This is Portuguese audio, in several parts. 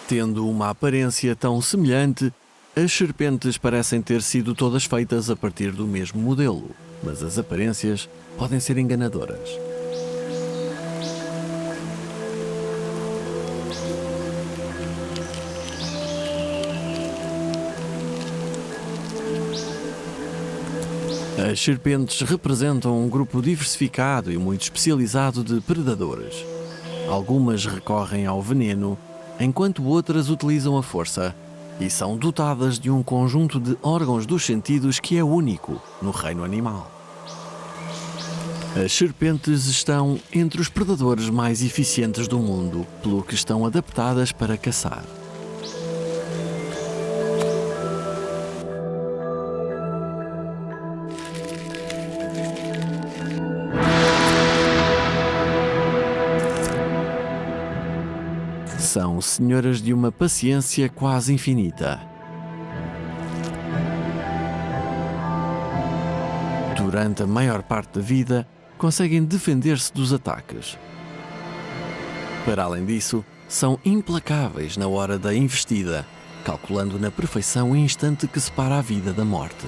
Tendo uma aparência tão semelhante, as serpentes parecem ter sido todas feitas a partir do mesmo modelo, mas as aparências podem ser enganadoras. As serpentes representam um grupo diversificado e muito especializado de predadores. Algumas recorrem ao veneno, enquanto outras utilizam a força, e são dotadas de um conjunto de órgãos dos sentidos que é único no reino animal. As serpentes estão entre os predadores mais eficientes do mundo, pelo que estão adaptadas para caçar. São senhoras de uma paciência quase infinita. Durante a maior parte da vida, conseguem defender-se dos ataques. Para além disso, são implacáveis na hora da investida, calculando na perfeição o instante que separa a vida da morte.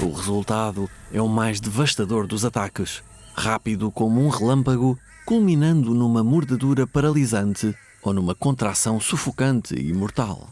O resultado é o mais devastador dos ataques, rápido como um relâmpago, culminando numa mordedura paralisante ou numa contração sufocante e mortal.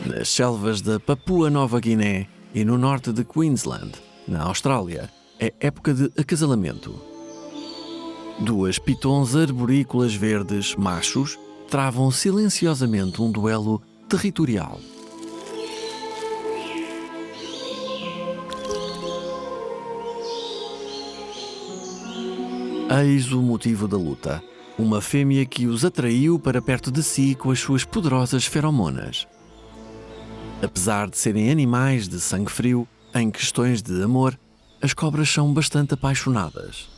Nas selvas da Papua Nova Guiné e no norte de Queensland, na Austrália, é época de acasalamento. Duas pitons arborícolas verdes machos travam silenciosamente um duelo territorial. Eis o motivo da luta: uma fêmea que os atraiu para perto de si com as suas poderosas feromonas. Apesar de serem animais de sangue frio, em questões de amor, as cobras são bastante apaixonadas.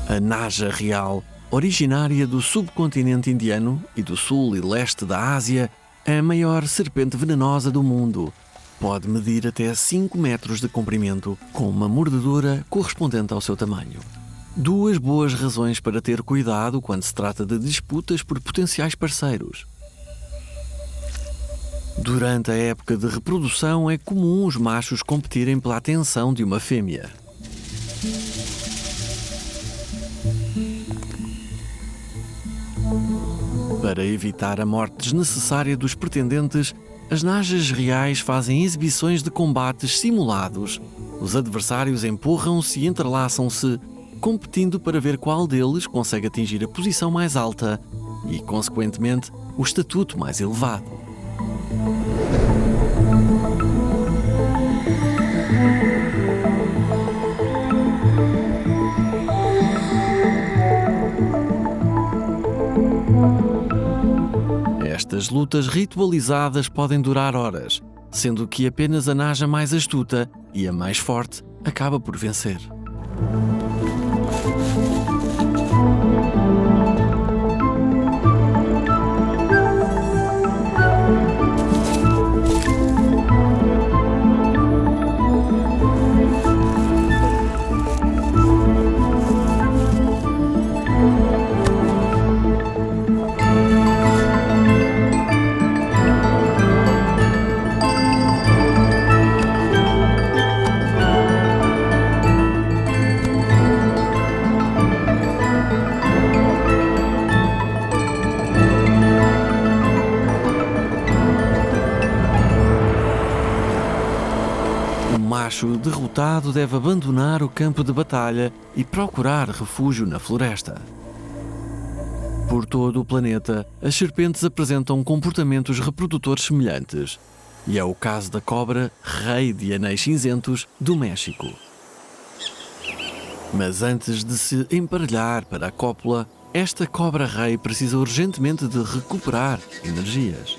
A naja real, originária do subcontinente indiano e do sul e leste da Ásia, é a maior serpente venenosa do mundo. Pode medir até 5 metros de comprimento, com uma mordedura correspondente ao seu tamanho. Duas boas razões para ter cuidado quando se trata de disputas por potenciais parceiros. Durante a época de reprodução é comum os machos competirem pela atenção de uma fêmea. Para evitar a morte desnecessária dos pretendentes, as najas reais fazem exibições de combates simulados. Os adversários empurram-se e entrelaçam-se, competindo para ver qual deles consegue atingir a posição mais alta e, consequentemente, o estatuto mais elevado. Estas lutas ritualizadas podem durar horas, sendo que apenas a naja mais astuta e a mais forte acaba por vencer. macho derrotado deve abandonar o campo de batalha e procurar refúgio na floresta. Por todo o planeta, as serpentes apresentam comportamentos reprodutores semelhantes, e é o caso da cobra rei de anéis cinzentos do México. Mas antes de se emparelhar para a cópula, esta cobra rei precisa urgentemente de recuperar energias.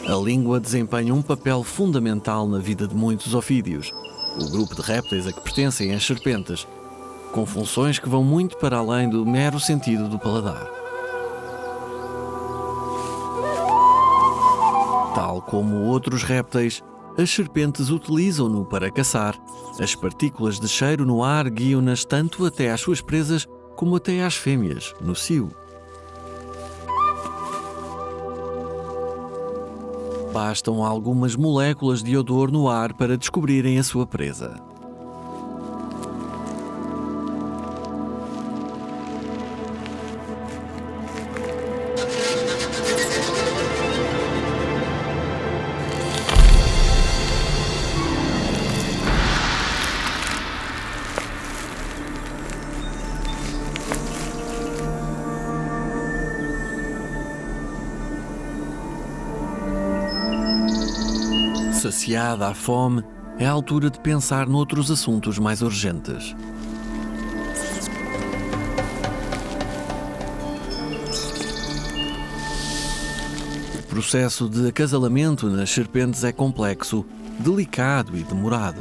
A língua desempenha um papel fundamental na vida de muitos ofídeos, o grupo de répteis a que pertencem as serpentes, com funções que vão muito para além do mero sentido do paladar. Tal como outros répteis, as serpentes utilizam-no para caçar. As partículas de cheiro no ar guiam-nas tanto até às suas presas como até às fêmeas, no cio. Bastam algumas moléculas de odor no ar para descobrirem a sua presa. Saciada a fome, é a altura de pensar noutros assuntos mais urgentes. O processo de acasalamento nas serpentes é complexo, delicado e demorado.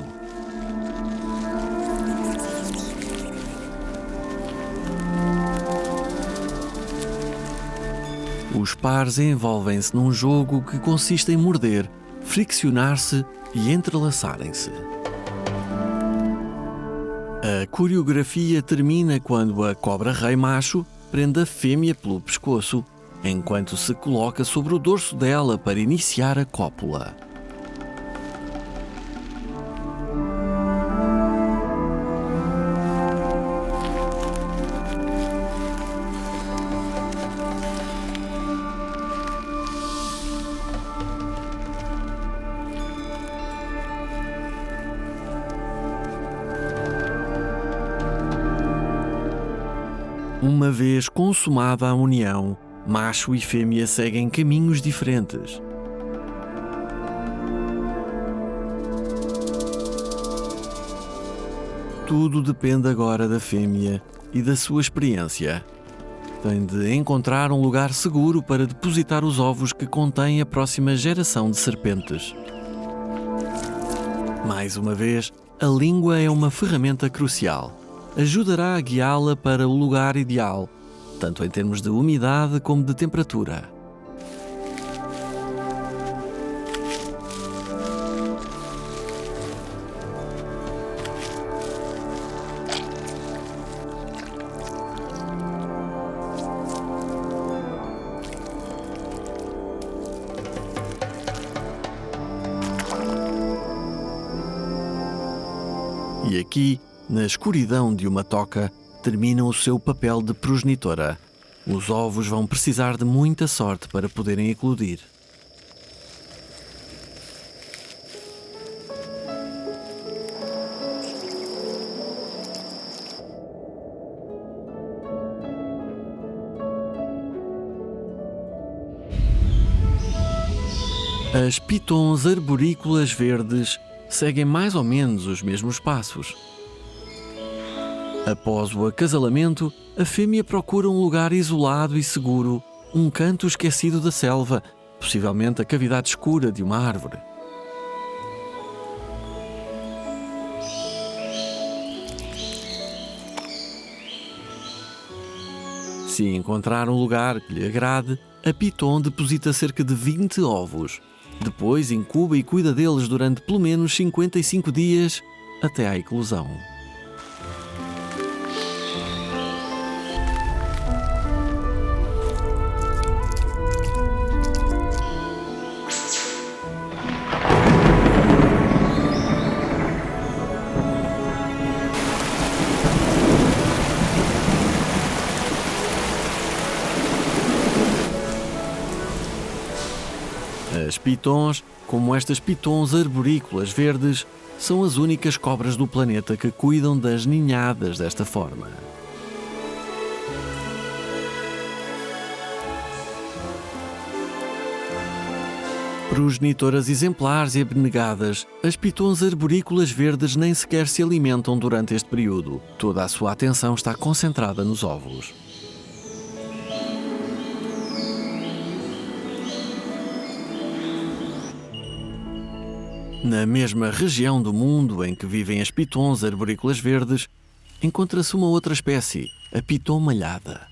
Os pares envolvem-se num jogo que consiste em morder, friccionar-se e entrelaçarem-se. A coreografia termina quando a cobra-rei macho prende a fêmea pelo pescoço, enquanto se coloca sobre o dorso dela para iniciar a cópula. Uma vez consumada a união, macho e fêmea seguem caminhos diferentes. Tudo depende agora da fêmea e da sua experiência. Tem de encontrar um lugar seguro para depositar os ovos que contém a próxima geração de serpentes. Mais uma vez, a língua é uma ferramenta crucial. Ajudará a guiá-la para o lugar ideal, tanto em termos de umidade como de temperatura. E aqui, na escuridão de uma toca, termina o seu papel de progenitora. Os ovos vão precisar de muita sorte para poderem eclodir. As pitons arborícolas verdes seguem mais ou menos os mesmos passos. Após o acasalamento, a fêmea procura um lugar isolado e seguro, um canto esquecido da selva, possivelmente a cavidade escura de uma árvore. Se encontrar um lugar que lhe agrade, a piton deposita cerca de 20 ovos. Depois incuba e cuida deles durante pelo menos 55 dias até à eclosão. As pitons, como estas pitons arborícolas verdes, são as únicas cobras do planeta que cuidam das ninhadas desta forma. Progenitoras exemplares e abnegadas, as pitons arborícolas verdes nem sequer se alimentam durante este período. Toda a sua atenção está concentrada nos ovos. Na mesma região do mundo em que vivem as pitons arborícolas verdes, encontra-se uma outra espécie, a piton malhada.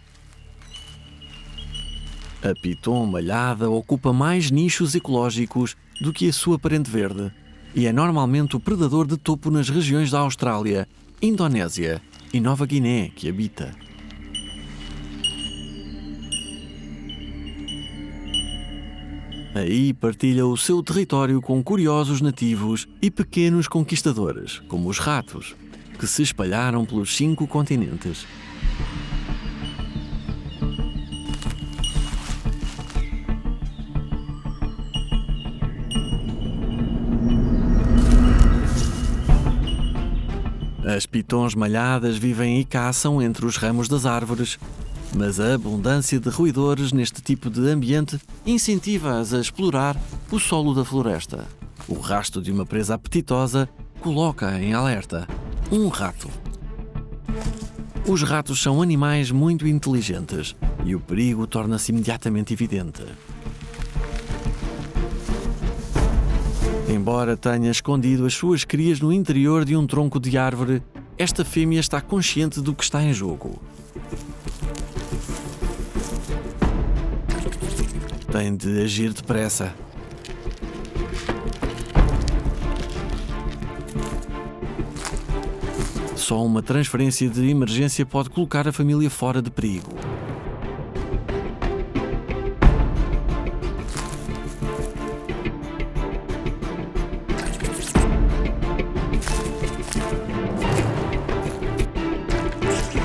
A piton malhada ocupa mais nichos ecológicos do que a sua parente verde e é normalmente o predador de topo nas regiões da Austrália, Indonésia e Nova Guiné que habita. Aí partilha o seu território com curiosos nativos e pequenos conquistadores, como os ratos, que se espalharam pelos 5 continentes. As pitons malhadas vivem e caçam entre os ramos das árvores, mas a abundância de roedores neste tipo de ambiente incentiva-as a explorar o solo da floresta. O rastro de uma presa apetitosa coloca em alerta um rato. Os ratos são animais muito inteligentes e o perigo torna-se imediatamente evidente. Embora tenha escondido as suas crias no interior de um tronco de árvore, esta fêmea está consciente do que está em jogo. Tem de agir depressa. Só uma transferência de emergência pode colocar a família fora de perigo.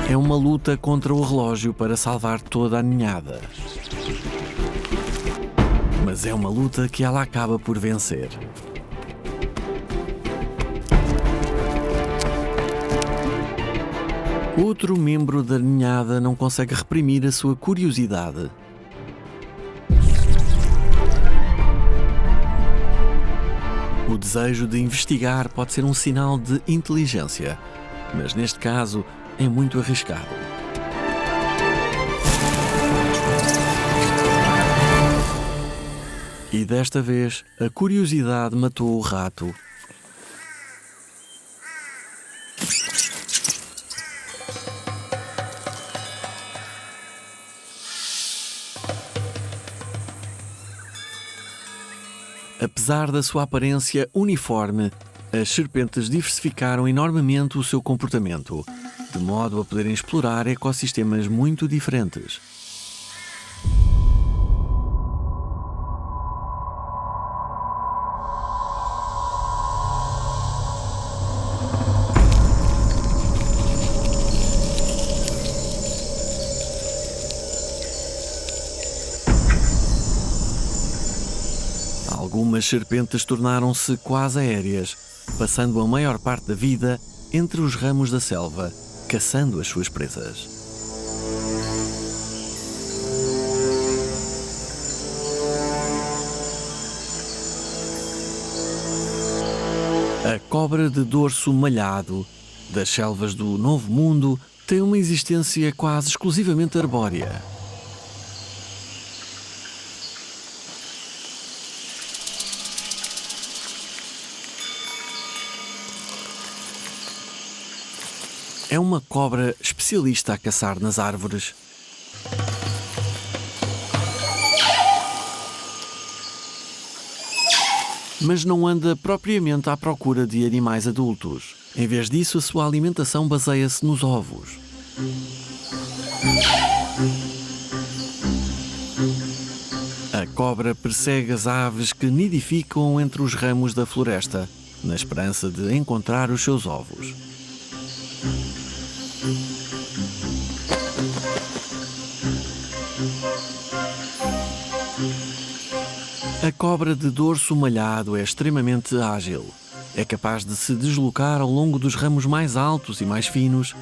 É uma luta contra o relógio para salvar toda a ninhada. Mas é uma luta que ela acaba por vencer. Outro membro da ninhada não consegue reprimir a sua curiosidade. O desejo de investigar pode ser um sinal de inteligência, mas neste caso é muito arriscado. E desta vez, a curiosidade matou o rato. Apesar da sua aparência uniforme, as serpentes diversificaram enormemente o seu comportamento, de modo a poderem explorar ecossistemas muito diferentes. Algumas serpentes tornaram-se quase aéreas, passando a maior parte da vida entre os ramos da selva, caçando as suas presas. A cobra de dorso malhado das selvas do Novo Mundo tem uma existência quase exclusivamente arbórea. É uma cobra especialista a caçar nas árvores. Mas não anda propriamente à procura de animais adultos. Em vez disso, a sua alimentação baseia-se nos ovos. A cobra persegue as aves que nidificam entre os ramos da floresta, na esperança de encontrar os seus ovos. A cobra de dorso malhado é extremamente ágil. É capaz de se deslocar ao longo dos ramos mais altos e mais finos,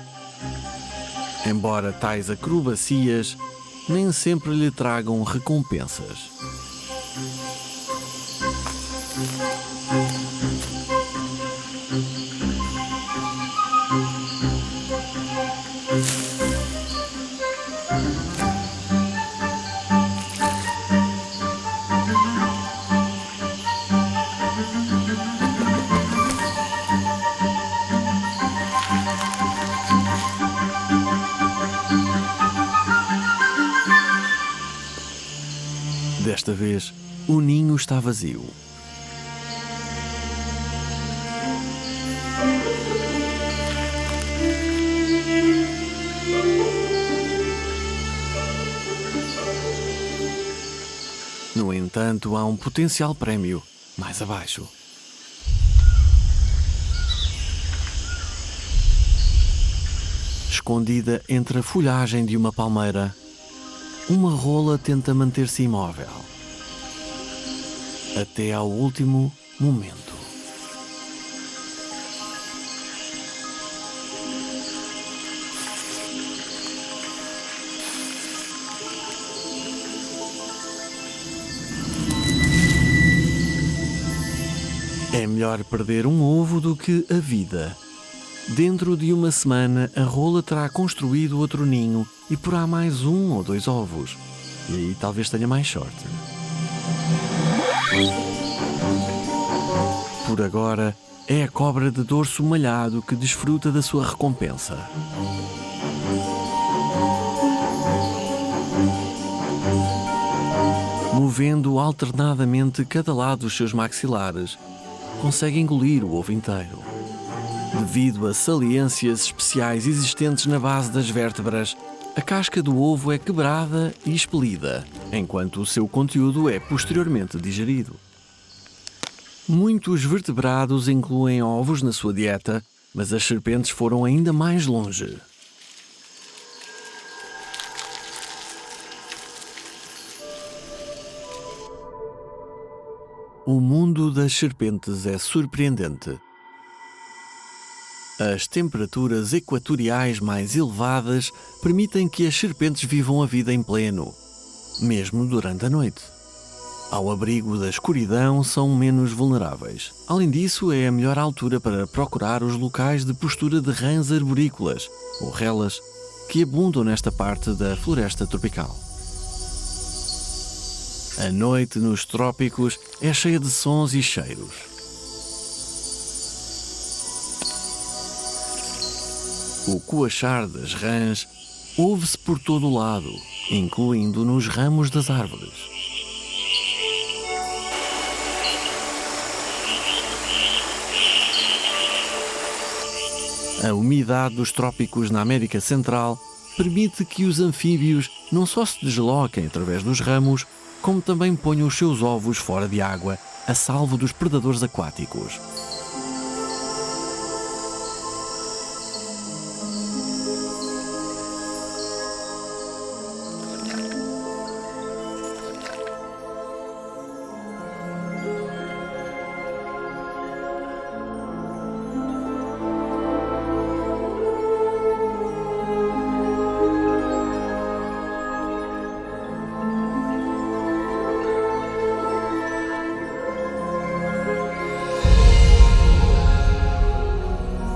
embora tais acrobacias nem sempre lhe tragam recompensas. Desta vez, o ninho está vazio. No entanto, há um potencial prémio mais abaixo. Escondida entre a folhagem de uma palmeira, uma rola tenta manter-se imóvel até ao último momento. É melhor perder um ovo do que a vida. Dentro de uma semana, a rola terá construído outro ninho e porá mais 1 ou 2 ovos. E aí talvez tenha mais sorte. Por agora, é a cobra de dorso malhado que desfruta da sua recompensa. Movendo alternadamente cada lado dos seus maxilares, consegue engolir o ovo inteiro. Devido a saliências especiais existentes na base das vértebras, a casca do ovo é quebrada e expelida, enquanto o seu conteúdo é posteriormente digerido. Muitos vertebrados incluem ovos na sua dieta, mas as serpentes foram ainda mais longe. O mundo das serpentes é surpreendente. As temperaturas equatoriais mais elevadas permitem que as serpentes vivam a vida em pleno, mesmo durante a noite. Ao abrigo da escuridão, são menos vulneráveis. Além disso, é a melhor altura para procurar os locais de postura de rãs arborícolas, ou relas, que abundam nesta parte da floresta tropical. A noite nos trópicos é cheia de sons e cheiros. O coachar das rãs ouve-se por todo o lado, incluindo nos ramos das árvores. A umidade dos trópicos na América Central permite que os anfíbios não só se desloquem através dos ramos, como também ponham os seus ovos fora de água, a salvo dos predadores aquáticos.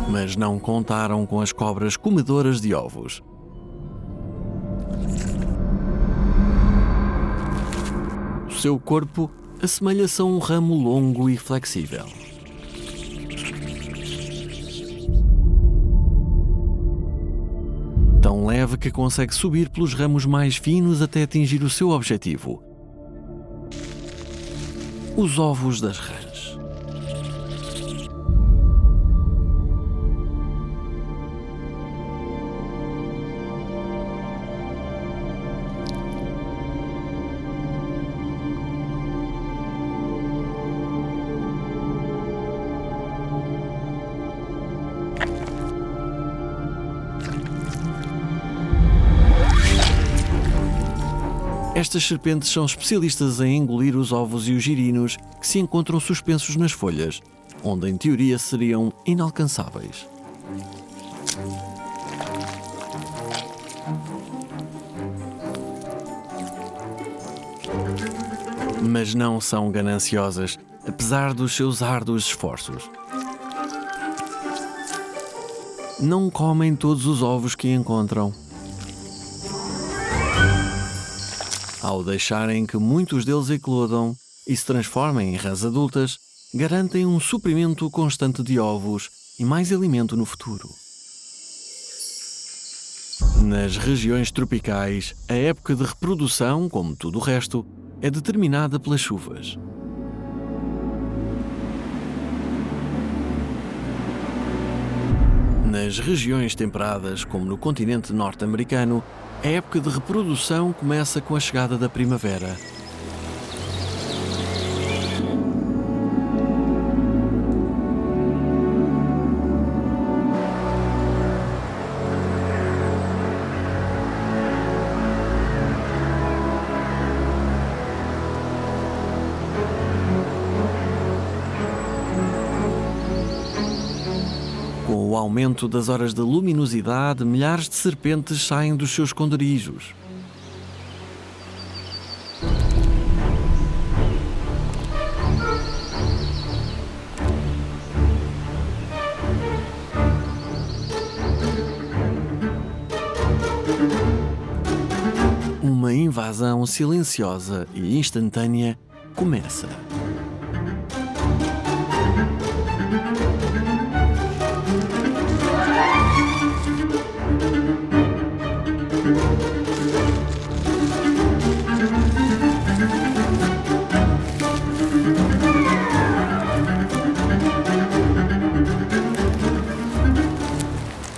Mas não contaram com as cobras comedoras de ovos. O seu corpo assemelha-se a um ramo longo e flexível. Tão leve que consegue subir pelos ramos mais finos até atingir o seu objetivo: os ovos das rãs. Estas serpentes são especialistas em engolir os ovos e os girinos que se encontram suspensos nas folhas, onde em teoria seriam inalcançáveis. Mas não são gananciosas, apesar dos seus árduos esforços. Não comem todos os ovos que encontram. Ao deixarem que muitos deles eclodam e se transformem em rãs adultas, garantem um suprimento constante de ovos e mais alimento no futuro. Nas regiões tropicais, a época de reprodução, como tudo o resto, é determinada pelas chuvas. Nas regiões temperadas, como no continente norte-americano, a época de reprodução começa com a chegada da primavera. Com o aumento das horas de luminosidade, milhares de serpentes saem dos seus esconderijos. Uma invasão silenciosa e instantânea começa.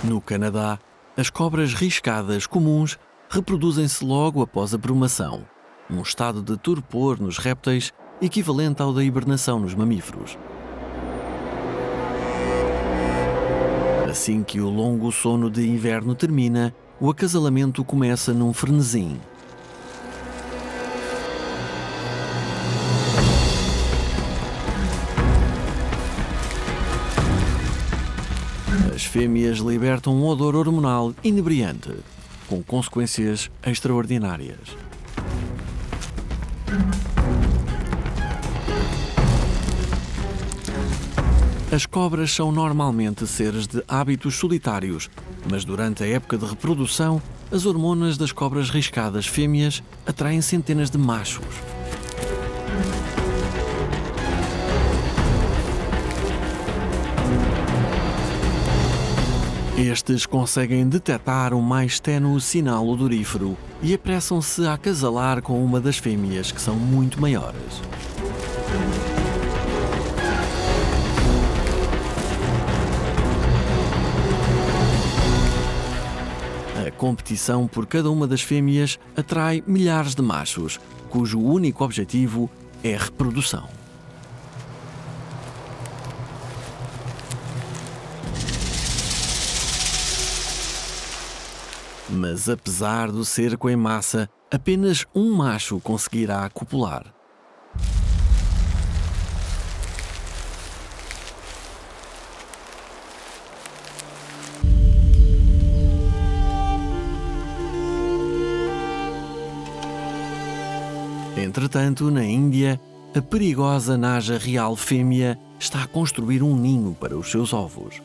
No Canadá, as cobras riscadas comuns reproduzem-se logo após a brumação, um estado de torpor nos répteis equivalente ao da hibernação nos mamíferos. Assim que o longo sono de inverno termina, o acasalamento começa num frenesim. As fêmeas libertam um odor hormonal inebriante, com consequências extraordinárias. As cobras são normalmente seres de hábitos solitários, mas durante a época de reprodução, as hormonas das cobras riscadas fêmeas atraem centenas de machos. Estes conseguem detectar o mais ténue sinal odorífero e apressam-se a acasalar com uma das fêmeas, que são muito maiores. A competição por cada uma das fêmeas atrai milhares de machos, cujo único objetivo é a reprodução. Mas apesar do cerco em massa, apenas um macho conseguirá copular. Entretanto, na Índia, a perigosa naja real fêmea está a construir um ninho para os seus ovos.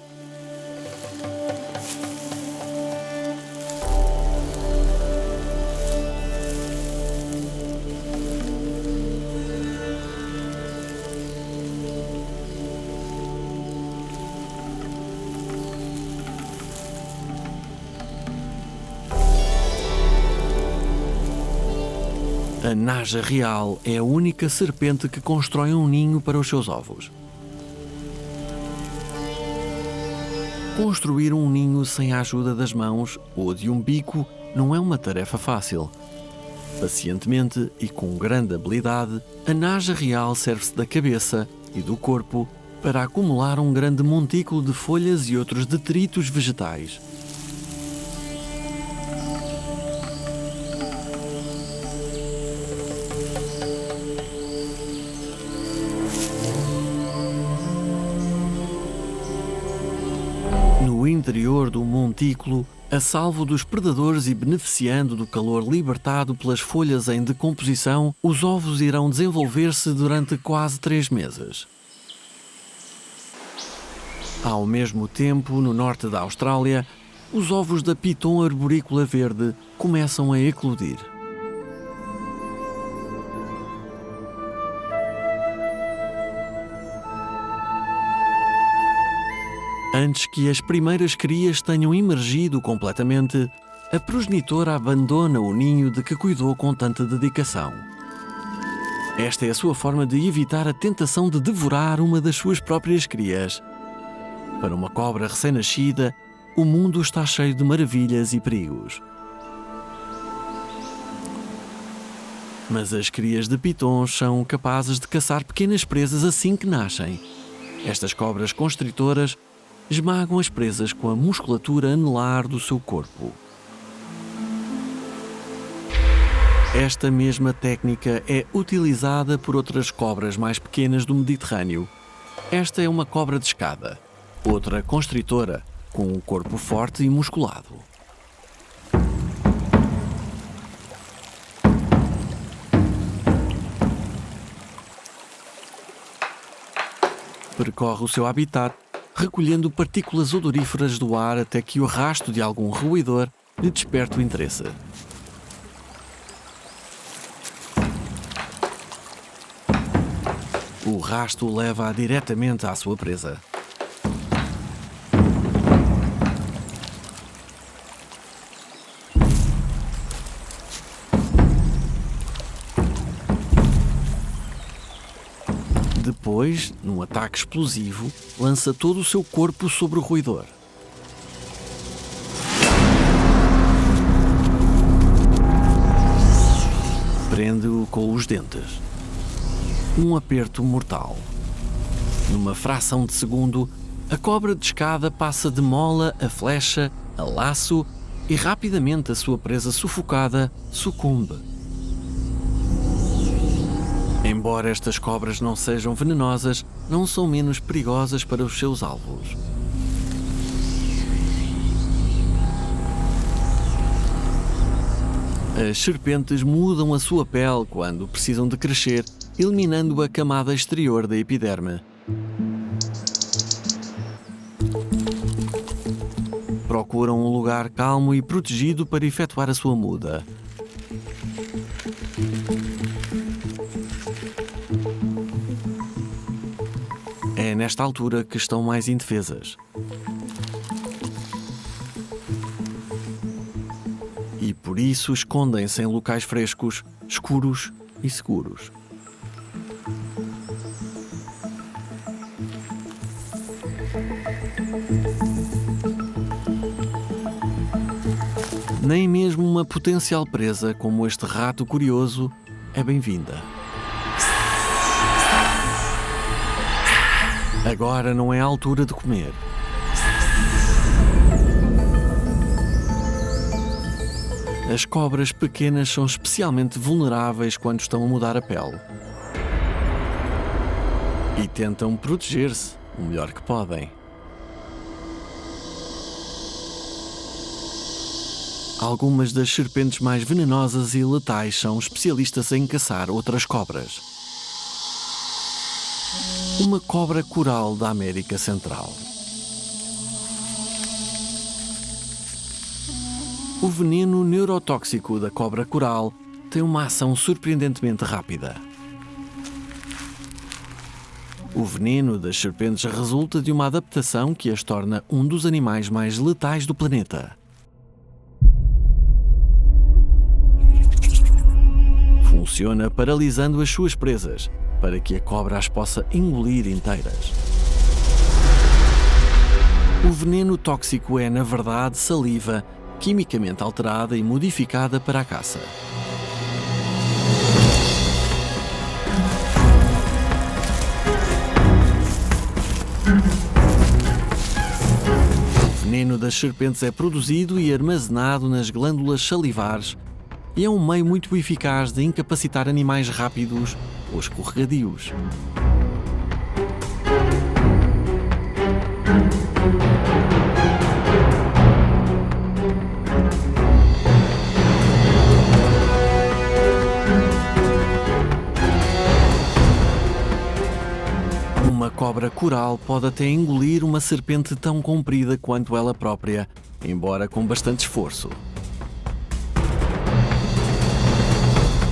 A naja real é a única serpente que constrói um ninho para os seus ovos. Construir um ninho sem a ajuda das mãos ou de um bico não é uma tarefa fácil. Pacientemente e com grande habilidade, a naja real serve-se da cabeça e do corpo para acumular um grande montículo de folhas e outros detritos vegetais. no interior do montículo, a salvo dos predadores e beneficiando do calor libertado pelas folhas em decomposição, os ovos irão desenvolver-se durante quase 3 meses. Ao mesmo tempo, no norte da Austrália, os ovos da piton arborícola verde começam a eclodir. Antes que as primeiras crias tenham emergido completamente, a progenitora abandona o ninho de que cuidou com tanta dedicação. Esta é a sua forma de evitar a tentação de devorar uma das suas próprias crias. Para uma cobra recém-nascida, o mundo está cheio de maravilhas e perigos. Mas as crias de pitons são capazes de caçar pequenas presas assim que nascem. Estas cobras constritoras esmagam as presas com a musculatura anelar do seu corpo. Esta mesma técnica é utilizada por outras cobras mais pequenas do Mediterrâneo. Esta é uma cobra de escada, outra constritora, com um corpo forte e musculado. Percorre o seu habitat, recolhendo partículas odoríferas do ar até que o rasto de algum roedor lhe desperte o interesse. O rasto leva-a diretamente à sua presa. Depois, num ataque explosivo, lança todo o seu corpo sobre o roedor. Prende-o com os dentes. Um aperto mortal. Numa fração de segundo, a cobra de escada passa de mola a flecha, a laço e rapidamente a sua presa sufocada sucumbe. Embora estas cobras não sejam venenosas, não são menos perigosas para os seus alvos. As serpentes mudam a sua pele quando precisam de crescer, eliminando a camada exterior da epiderme. Procuram um lugar calmo e protegido para efetuar a sua muda. É nesta altura que estão mais indefesas. E por isso escondem-se em locais frescos, escuros e seguros. Nem mesmo uma potencial presa como este rato curioso é bem-vinda. Agora não é a altura de comer. As cobras pequenas são especialmente vulneráveis quando estão a mudar a pele. E tentam proteger-se o melhor que podem. Algumas das serpentes mais venenosas e letais são especialistas em caçar outras cobras. Uma cobra coral da América Central. O veneno neurotóxico da cobra coral tem uma ação surpreendentemente rápida. O veneno das serpentes resulta de uma adaptação que as torna um dos animais mais letais do planeta. Funciona paralisando as suas presas, para que a cobra as possa engolir inteiras. O veneno tóxico é, na verdade, saliva quimicamente alterada e modificada para a caça. O veneno das serpentes é produzido e armazenado nas glândulas salivares e é um meio muito eficaz de incapacitar animais rápidos ou escorregadios. coral pode até engolir uma serpente tão comprida quanto ela própria, embora com bastante esforço.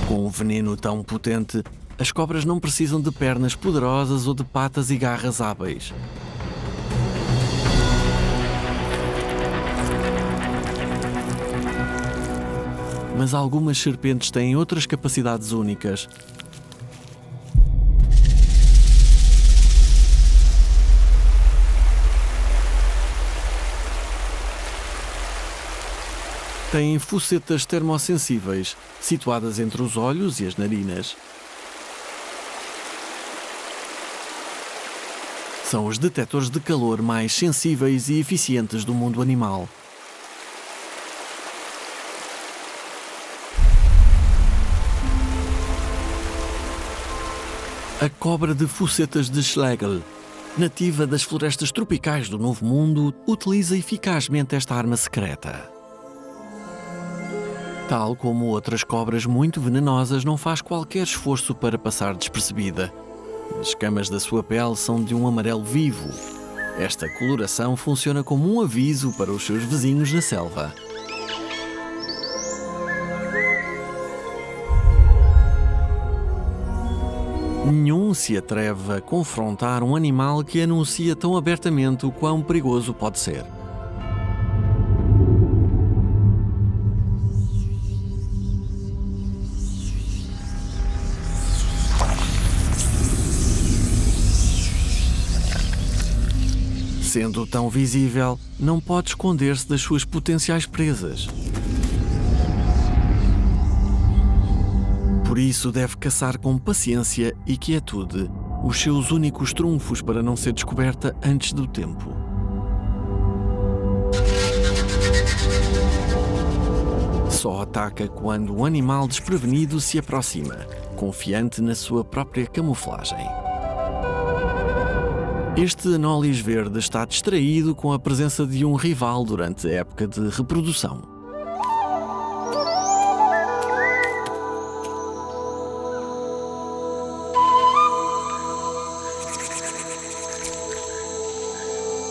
Com um veneno tão potente, as cobras não precisam de pernas poderosas ou de patas e garras hábeis. Mas algumas serpentes têm outras capacidades únicas. Têm focetas termossensíveis, situadas entre os olhos e as narinas. São os detectores de calor mais sensíveis e eficientes do mundo animal. A cobra de focetas de Schlegel, nativa das florestas tropicais do Novo Mundo, utiliza eficazmente esta arma secreta. Tal como outras cobras muito venenosas, não faz qualquer esforço para passar despercebida. As escamas da sua pele são de um amarelo vivo. Esta coloração funciona como um aviso para os seus vizinhos na selva. Nenhum se atreve a confrontar um animal que anuncia tão abertamente o quão perigoso pode ser. Sendo tão visível, não pode esconder-se das suas potenciais presas. Por isso deve caçar com paciência e quietude, os seus únicos trunfos para não ser descoberta antes do tempo. Só ataca quando um animal desprevenido se aproxima, confiante na sua própria camuflagem. Este Anolis verde está distraído com a presença de um rival durante a época de reprodução.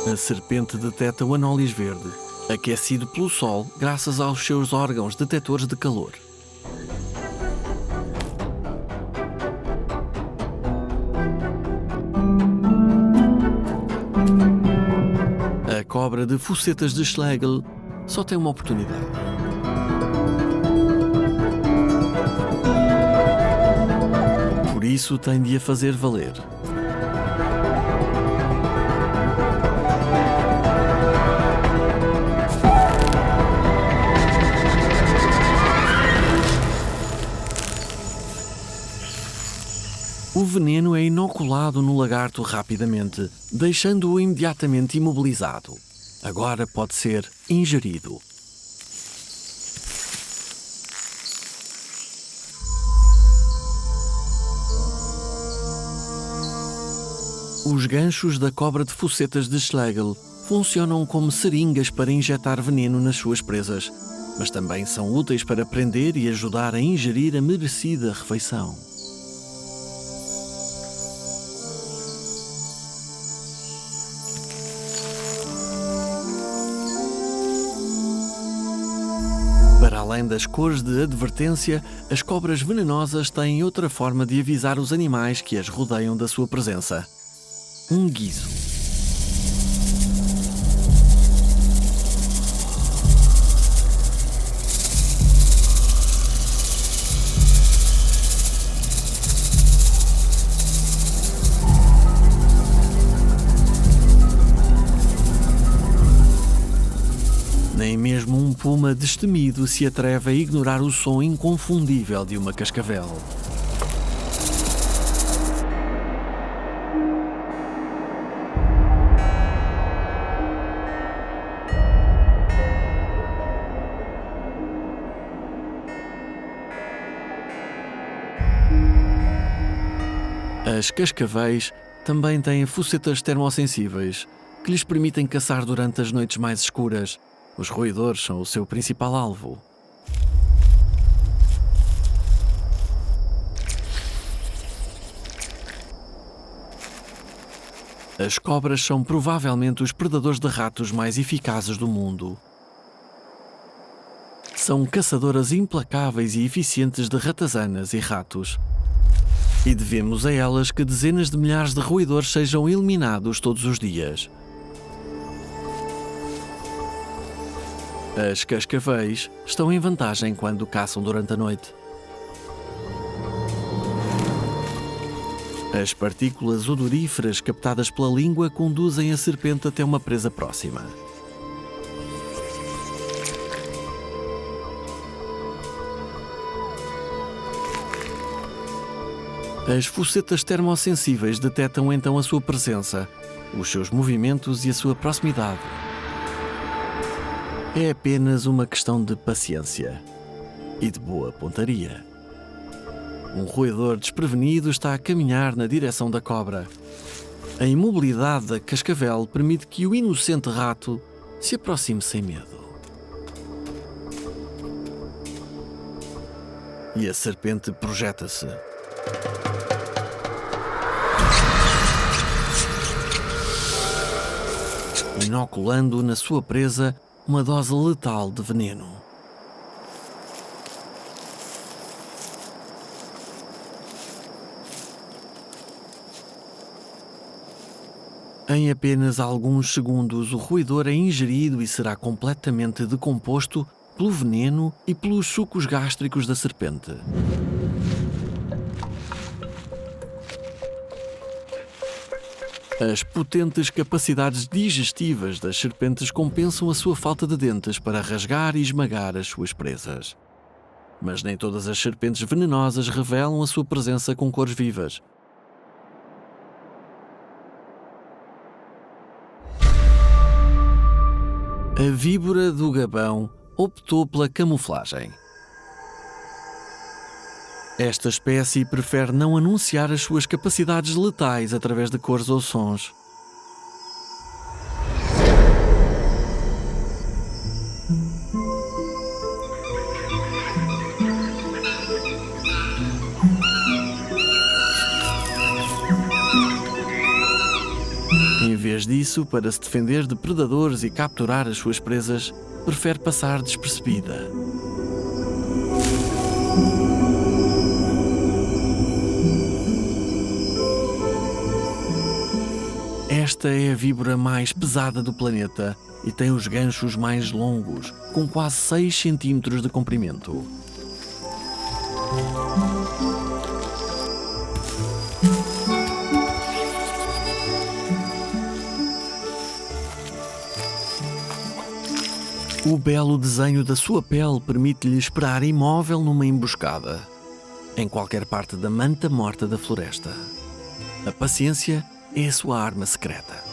A serpente detecta o Anolis verde, aquecido pelo sol graças aos seus órgãos detectores de calor. A cobra de focetas de Schlegel só tem uma oportunidade. Por isso tem de a fazer valer. O veneno é inoculado no lagarto rapidamente, deixando-o imediatamente imobilizado. Agora pode ser ingerido. Os ganchos da cobra de focetas de Schlegel funcionam como seringas para injetar veneno nas suas presas, mas também são úteis para prender e ajudar a ingerir a merecida refeição. Para além das cores de advertência, as cobras venenosas têm outra forma de avisar os animais que as rodeiam da sua presença: um guizo. Nem mesmo um puma destemido se atreve a ignorar o som inconfundível de uma cascavel. As cascavéis também têm focetas termossensíveis, que lhes permitem caçar durante as noites mais escuras. Os roedores são o seu principal alvo. As cobras são provavelmente os predadores de ratos mais eficazes do mundo. São caçadoras implacáveis e eficientes de ratazanas e ratos. E devemos a elas que dezenas de milhares de roedores sejam eliminados todos os dias. As cascavéis estão em vantagem quando caçam durante a noite. As partículas odoríferas captadas pela língua conduzem a serpente até uma presa próxima. As focetas termossensíveis detectam então a sua presença, os seus movimentos e a sua proximidade. É apenas uma questão de paciência e de boa pontaria. Um roedor desprevenido está a caminhar na direção da cobra. A imobilidade da cascavel permite que o inocente rato se aproxime sem medo. E a serpente projeta-se. Inoculando na sua presa uma dose letal de veneno. Em apenas alguns segundos, o roedor é ingerido e será completamente decomposto pelo veneno e pelos sucos gástricos da serpente. As potentes capacidades digestivas das serpentes compensam a sua falta de dentes para rasgar e esmagar as suas presas. Mas nem todas as serpentes venenosas revelam a sua presença com cores vivas. A víbora do Gabão optou pela camuflagem. Esta espécie prefere não anunciar as suas capacidades letais através de cores ou sons. Em vez disso, para se defender de predadores e capturar as suas presas, prefere passar despercebida. Esta é a víbora mais pesada do planeta e tem os ganchos mais longos, com quase 6 centímetros de comprimento. O belo desenho da sua pele permite-lhe esperar imóvel numa emboscada, em qualquer parte da manta morta da floresta. A paciência é a sua arma secreta.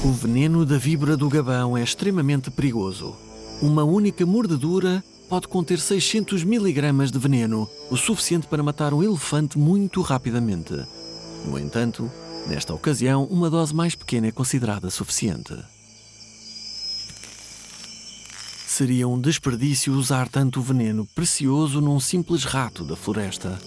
O veneno da víbora do Gabão é extremamente perigoso. Uma única mordedura pode conter 600 mg de veneno, o suficiente para matar um elefante muito rapidamente. No entanto, nesta ocasião, uma dose mais pequena é considerada suficiente. Seria um desperdício usar tanto veneno precioso num simples rato da floresta.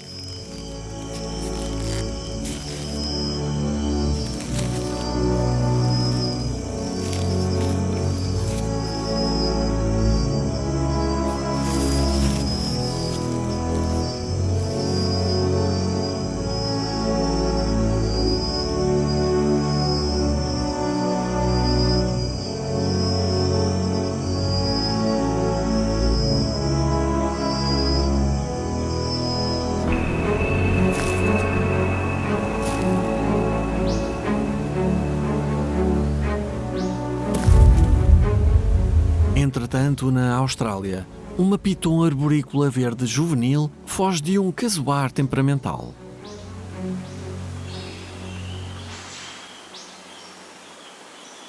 Entretanto, na Austrália, uma piton arborícola verde juvenil foge de um casoar temperamental.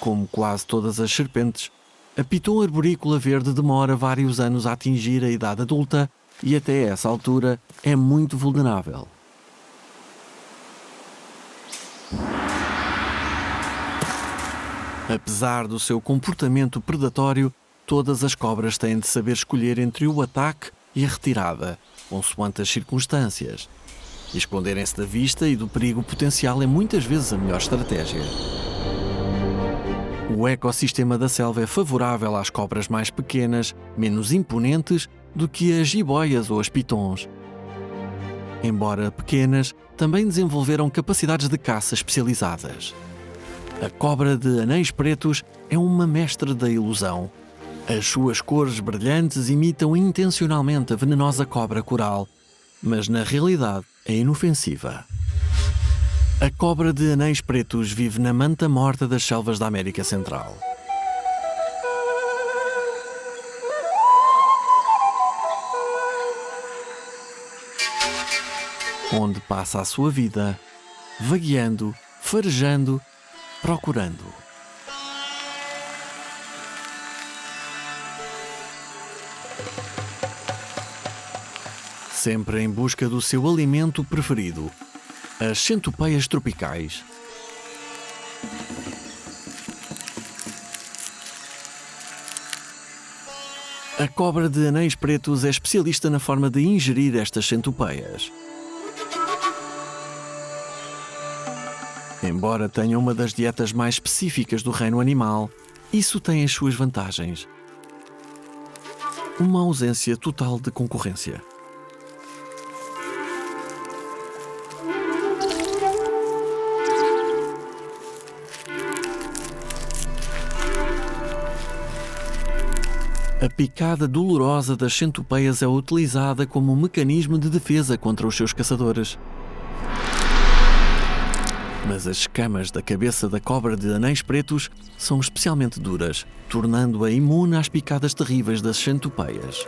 Como quase todas as serpentes, a piton arborícola verde demora vários anos a atingir a idade adulta e até essa altura é muito vulnerável. Apesar do seu comportamento predatório, todas as cobras têm de saber escolher entre o ataque e a retirada, consoante as circunstâncias. E esconderem-se da vista e do perigo potencial é muitas vezes a melhor estratégia. O ecossistema da selva é favorável às cobras mais pequenas, menos imponentes do que as jiboias ou as pitons. Embora pequenas, também desenvolveram capacidades de caça especializadas. A cobra de anéis pretos é uma mestre da ilusão. As suas cores brilhantes imitam intencionalmente a venenosa cobra coral, mas na realidade é inofensiva. A cobra de anéis pretos vive na manta morta das selvas da América Central. Onde passa a sua vida, vagueando, farejando, procurando. Sempre em busca do seu alimento preferido, as centopeias tropicais. A cobra de anéis pretos é especialista na forma de ingerir estas centopeias. Embora tenha uma das dietas mais específicas do reino animal, isso tem as suas vantagens. Uma ausência total de concorrência. A picada dolorosa das centopeias é utilizada como um mecanismo de defesa contra os seus caçadores. Mas as escamas da cabeça da cobra de anéis pretos são especialmente duras, tornando-a imune às picadas terríveis das centopeias.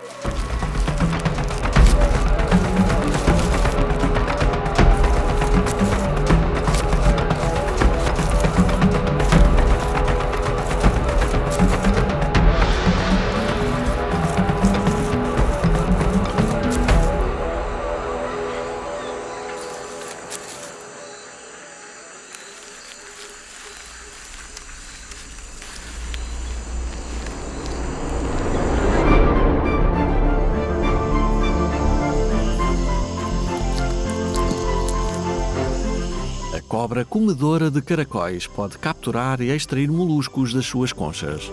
A cobra comedora de caracóis pode capturar e extrair moluscos das suas conchas.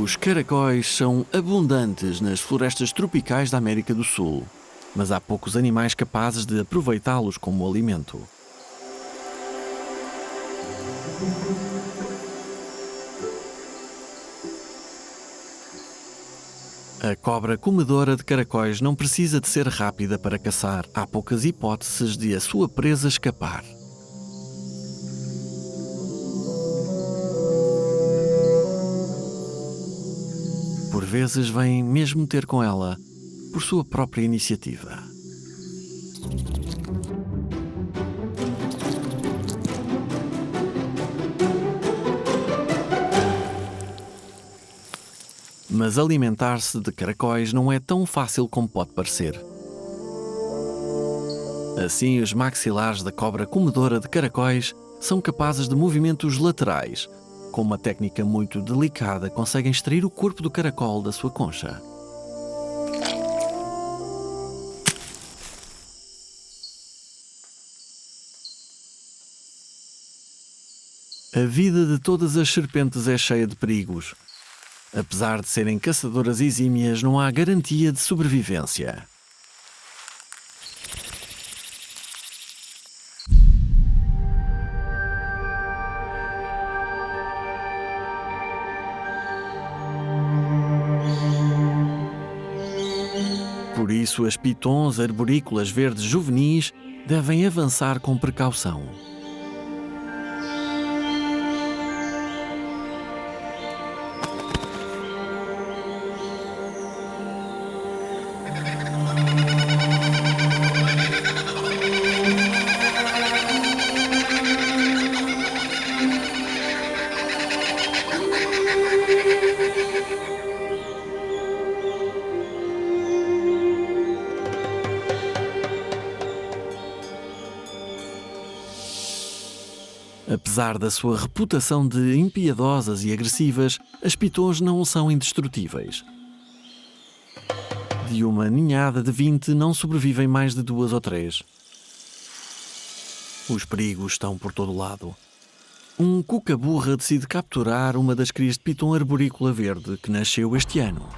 Os caracóis são abundantes nas florestas tropicais da América do Sul, mas há poucos animais capazes de aproveitá-los como alimento. A cobra comedora de caracóis não precisa de ser rápida para caçar. Há poucas hipóteses de a sua presa escapar. Por vezes vem mesmo ter com ela, por sua própria iniciativa. Mas alimentar-se de caracóis não é tão fácil como pode parecer. Assim, os maxilares da cobra comedora de caracóis são capazes de movimentos laterais. Com uma técnica muito delicada, conseguem extrair o corpo do caracol da sua concha. A vida de todas as serpentes é cheia de perigos. Apesar de serem caçadoras exímias, não há garantia de sobrevivência. Por isso, as pitons arborícolas verdes juvenis devem avançar com precaução. Apesar da sua reputação de impiedosas e agressivas, as pitons não são indestrutíveis. De uma ninhada de 20 não sobrevivem mais de 2 ou 3. Os perigos estão por todo lado. Um cuca-burra decide capturar uma das crias de piton arborícola verde que nasceu este ano.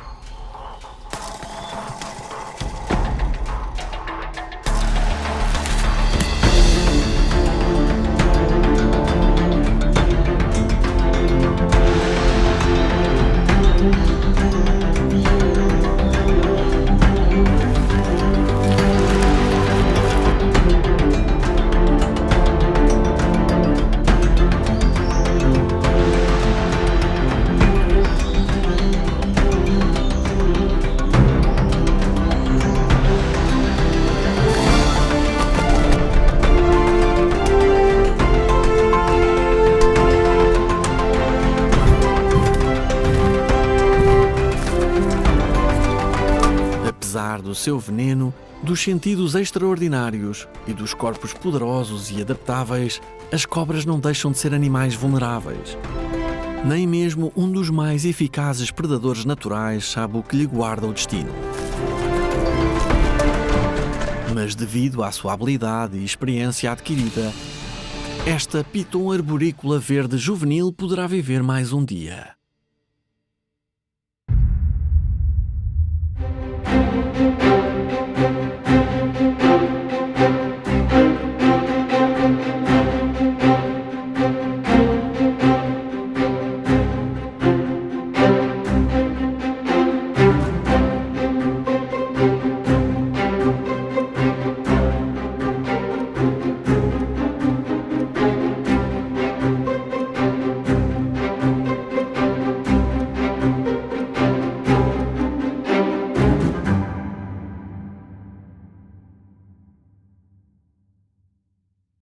Apesar do seu veneno, dos sentidos extraordinários e dos corpos poderosos e adaptáveis, as cobras não deixam de ser animais vulneráveis. Nem mesmo um dos mais eficazes predadores naturais sabe o que lhe guarda o destino. Mas devido à sua habilidade e experiência adquirida, esta piton arborícola verde juvenil poderá viver mais um dia.